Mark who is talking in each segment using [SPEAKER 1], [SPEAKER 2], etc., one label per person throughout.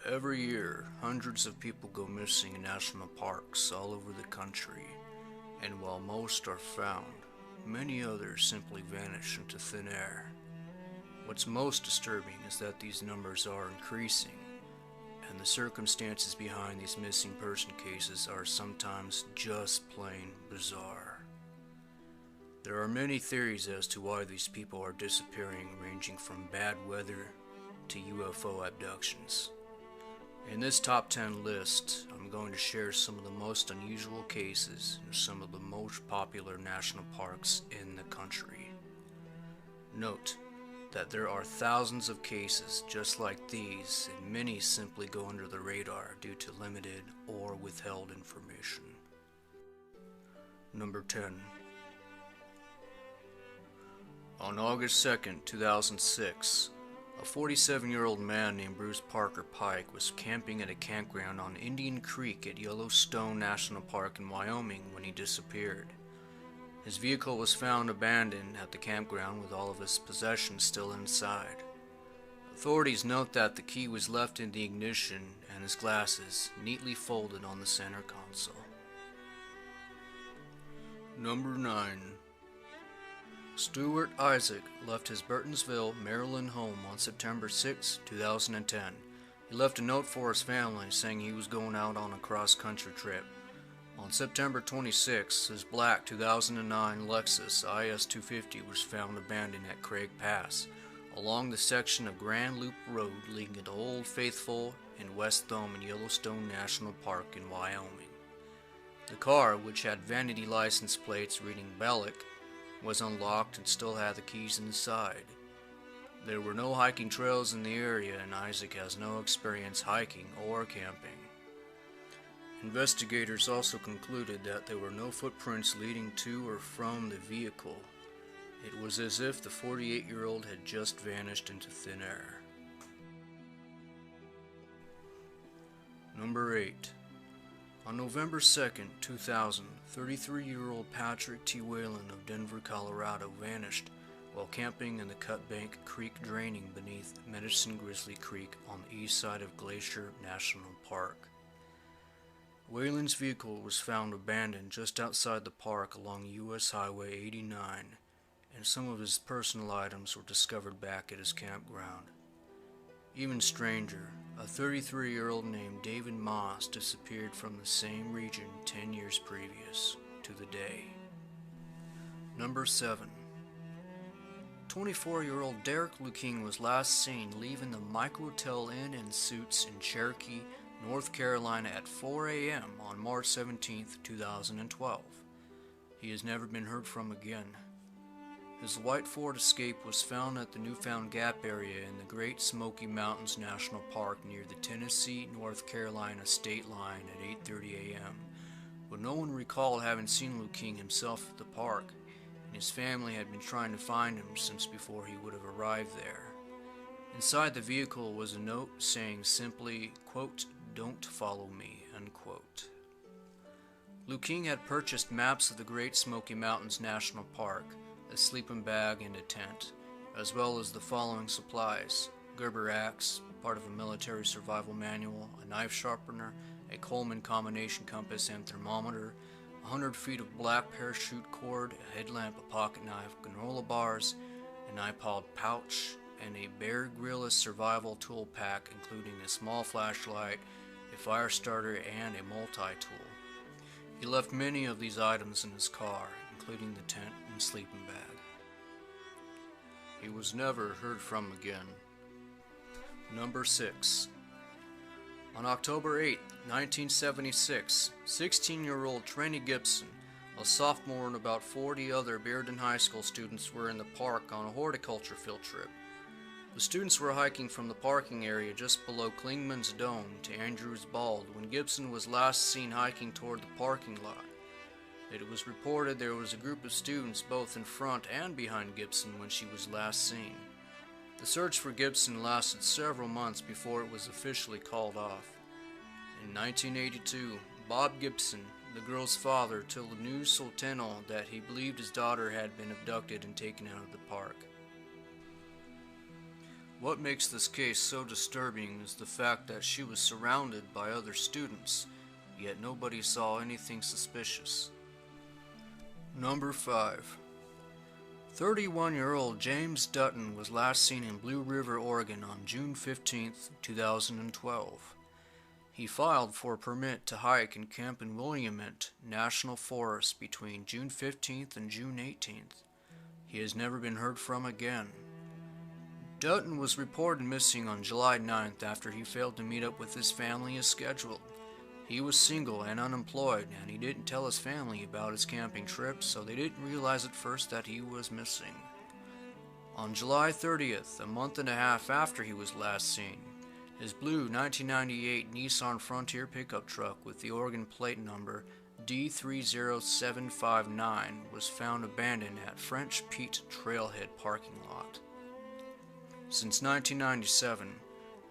[SPEAKER 1] Every year, hundreds of people go missing in national parks all over the country, and while most are found, many others simply vanish into thin air. What's most disturbing is that these numbers are increasing, and the circumstances behind these missing person cases are sometimes just plain bizarre. There are many theories as to why these people are disappearing, ranging from bad weather to UFO abductions. In this top 10 list, I'm going to share some of the most unusual cases in some of the most popular national parks in the country. Note that there are thousands of cases just like these, and many simply go under the radar due to limited or withheld information. Number 10. On August 2nd, 2006, a 47-year-old man named Bruce Parker Pike was camping at a campground on Indian Creek at Yellowstone National Park in Wyoming when he disappeared. His vehicle was found abandoned at the campground with all of his possessions still inside. Authorities note that the key was left in the ignition and his glasses neatly folded on the center console. Number 9. Stuart Isaac left his Burtonsville, Maryland home on September 6, 2010. He left a note for his family saying he was going out on a cross-country trip. On September 26, his black 2009 Lexus IS250 was found abandoned at Craig Pass, along the section of Grand Loop Road leading to Old Faithful and West Thome in Yellowstone National Park in Wyoming. The car, which had vanity license plates reading Bellick, was unlocked and still had the keys inside. There were no hiking trails in the area, and Isaac has no experience hiking or camping. Investigators also concluded that there were no footprints leading to or from the vehicle. It was as if the 48-year-old had just vanished into thin air. Number 8. On November 2nd, 2000, 33-year-old Patrick T. Whalen of Denver, Colorado vanished while camping in the Cut Bank Creek draining beneath Medicine Grizzly Creek on the east side of Glacier National Park. Whalen's vehicle was found abandoned just outside the park along U.S. Highway 89, and some of his personal items were discovered back at his campground. Even stranger, a 33-year-old named David Moss disappeared from the same region 10 years previous to the day. Number 7. 24-year-old Derek Luking was last seen leaving the Microtel Inn and Suites in Cherokee, North Carolina at 4 a.m. on March 17, 2012. He has never been heard from again. His white Ford Escape was found at the Newfound Gap area in the Great Smoky Mountains National Park near the Tennessee-North Carolina state line at 8:30 a.m., but no one recalled having seen Luking himself at the park, and his family had been trying to find him since before he would have arrived there. Inside the vehicle was a note saying simply, quote, "Don't follow me," unquote. Luking had purchased maps of the Great Smoky Mountains National Park, a sleeping bag and a tent, as well as the following supplies: Gerber axe, part of a military survival manual, a knife sharpener, a Coleman combination compass and thermometer, 100 feet of black parachute cord, a headlamp, a pocket knife, granola bars, an iPod pouch, and a Bear Grylls survival tool pack including a small flashlight, a fire starter, and a multi-tool. He left many of these items in his car, including the tent and sleeping bag. He was never heard from again. Number 6. On October 8, 1976, 16-year-old Trenny Gibson, a sophomore, and about 40 other Bearden High School students were in the park on a horticulture field trip. The students were hiking from the parking area just below Klingman's Dome to Andrews Bald when Gibson was last seen hiking toward the parking lot. It was reported there was a group of students both in front and behind Gibson when she was last seen. The search for Gibson lasted several months before it was officially called off. In 1982, Bob Gibson, the girl's father, told the News Sentinel that he believed his daughter had been abducted and taken out of the park. What makes this case so disturbing is the fact that she was surrounded by other students, yet nobody saw anything suspicious. Number 5. 31-year-old James Dutton was last seen in Blue River, Oregon on June 15, 2012. He filed for a permit to hike and camp in Willamette National Forest between June 15th and June 18th. He has never been heard from again. Dutton was reported missing on July 9th after he failed to meet up with his family as scheduled. He was single and unemployed, and he didn't tell his family about his camping trip, so they didn't realize at first that he was missing. On July 30th, a month and a half after he was last seen, his blue 1998 Nissan Frontier pickup truck with the Oregon plate number D30759 was found abandoned at French Pete Trailhead parking lot. Since 1997,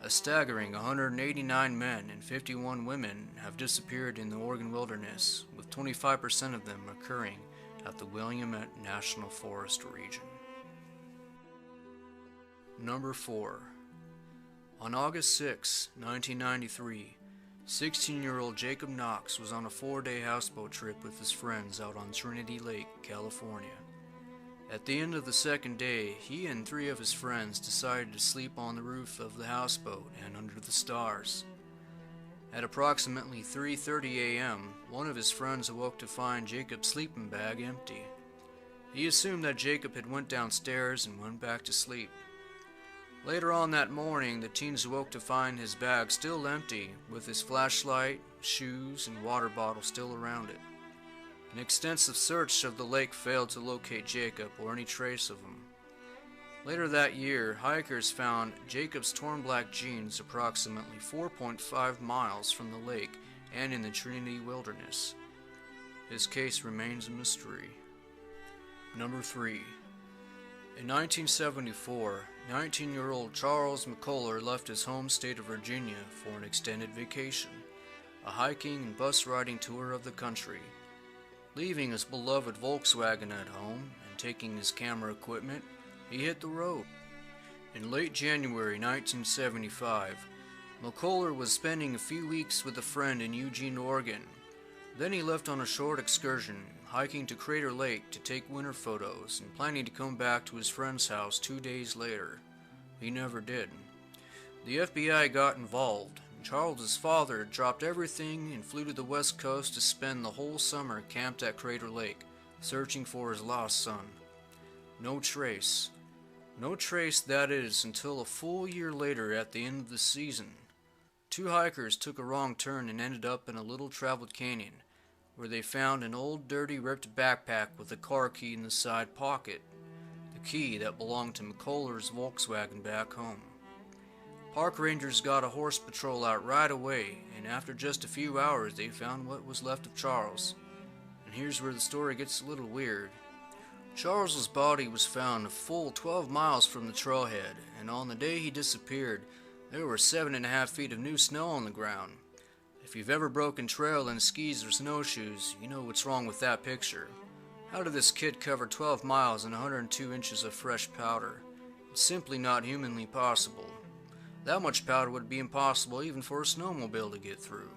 [SPEAKER 1] a staggering 189 men and 51 women have disappeared in the Oregon wilderness, with 25% of them occurring at the Willamette National Forest region. Number 4. On August 6, 1993, 16-year-old Jacob Knox was on a 4-day houseboat trip with his friends out on Trinity Lake, California. At the end of the second day, he and 3 of his friends decided to sleep on the roof of the houseboat and under the stars. At approximately 3:30 a.m., one of his friends awoke to find Jacob's sleeping bag empty. He assumed that Jacob had went downstairs and went back to sleep. Later on that morning, the teens awoke to find his bag still empty, with his flashlight, shoes, and water bottle still around it. An extensive search of the lake failed to locate Jacob or any trace of him. Later that year, hikers found Jacob's torn black jeans approximately 4.5 miles from the lake and in the Trinity Wilderness. His case remains a mystery. Number 3. In 1974, 19-year-old Charles McCuller left his home state of Virginia for an extended vacation, a hiking and bus riding tour of the country. Leaving his beloved Volkswagen at home and taking his camera equipment, he hit the road. In late January 1975, McCuller was spending a few weeks with a friend in Eugene, Oregon. Then he left on a short excursion, hiking to Crater Lake to take winter photos and planning to come back to his friend's house 2 days later. He never did. The FBI got involved. Charles's father dropped everything and flew to the West Coast to spend the whole summer camped at Crater Lake, searching for his lost son. No trace. No trace, that is, until a full year later at the end of the season. 2 hikers took a wrong turn and ended up in a little-traveled canyon, where they found an old, dirty, ripped backpack with a car key in the side pocket, the key that belonged to McCuller's Volkswagen back home. Park rangers got a horse patrol out right away, and after just a few hours they found what was left of Charles. And here's where the story gets a little weird. Charles's body was found a full 12 miles from the trailhead, and on the day he disappeared, there were 7.5 feet of new snow on the ground. If you've ever broken trail in skis or snowshoes, you know what's wrong with that picture. How did this kid cover 12 miles and 102 inches of fresh powder? It's simply not humanly possible. That much powder would be impossible even for a snowmobile to get through.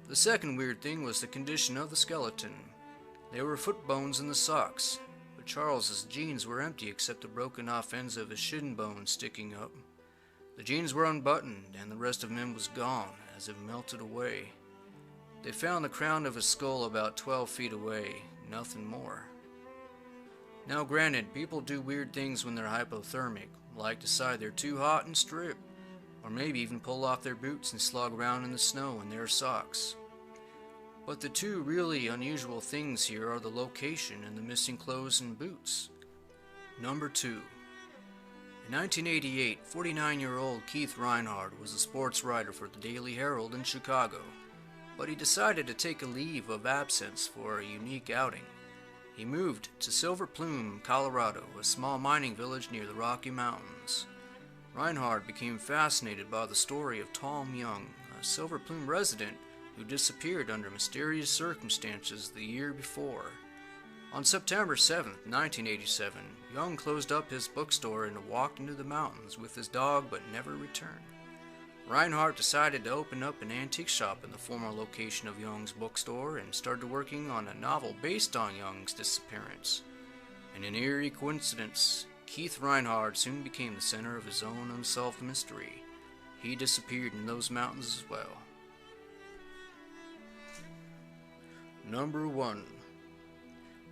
[SPEAKER 1] The second weird thing was the condition of the skeleton. There were foot bones in the socks, but Charles's jeans were empty except the broken off ends of his shin bones sticking up. The jeans were unbuttoned and the rest of him was gone, as if melted away. They found the crown of his skull about 12 feet away, nothing more. Now granted, people do weird things when they're hypothermic, like decide they're too hot and strip, or maybe even pull off their boots and slog around in the snow in their socks. But the 2 really unusual things here are the location and the missing clothes and boots. Number 2. In 1988, 49-year-old Keith Reinhardt was a sports writer for the Daily Herald in Chicago, but he decided to take a leave of absence for a unique outing. He moved to Silver Plume, Colorado, a small mining village near the Rocky Mountains. Reinhardt became fascinated by the story of Tom Young, a Silver Plume resident who disappeared under mysterious circumstances the year before. On September 7th, 1987, Young closed up his bookstore and walked into the mountains with his dog but never returned. Reinhardt decided to open up an antique shop in the former location of Young's bookstore and started working on a novel based on Young's disappearance. In an eerie coincidence, Keith Reinhardt soon became the center of his own unsolved mystery. He disappeared in those mountains as well. Number 1.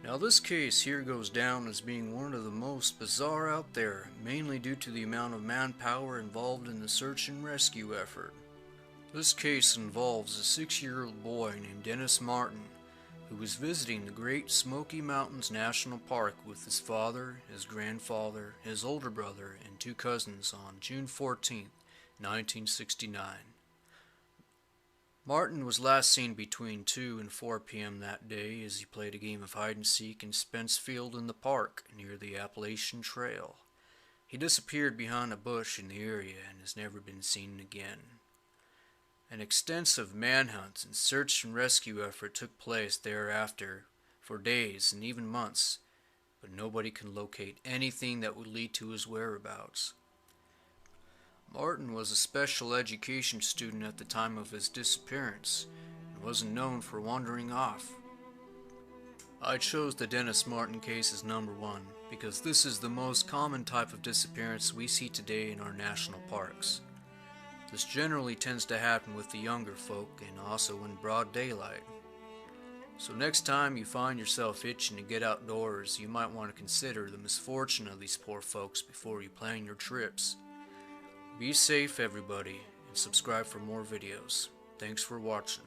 [SPEAKER 1] Now this case here goes down as being one of the most bizarre out there, mainly due to the amount of manpower involved in the search and rescue effort. This case involves a 6-year-old boy named Dennis Martin, who was visiting the Great Smoky Mountains National Park with his father, his grandfather, his older brother, and 2 cousins on June 14, 1969. Martin was last seen between 2 and 4 p.m. that day as he played a game of hide-and-seek in Spence Field in the park near the Appalachian Trail. He disappeared behind a bush in the area and has never been seen again. An extensive manhunt and search and rescue effort took place thereafter for days and even months, but nobody can locate anything that would lead to his whereabouts. Martin was a special education student at the time of his disappearance and wasn't known for wandering off. I chose the Dennis Martin case as number 1 because this is the most common type of disappearance we see today in our national parks. This generally tends to happen with the younger folk and also in broad daylight. So next time you find yourself itching to get outdoors, you might want to consider the misfortune of these poor folks before you plan your trips. Be safe, everybody, and subscribe for more videos. Thanks for watching.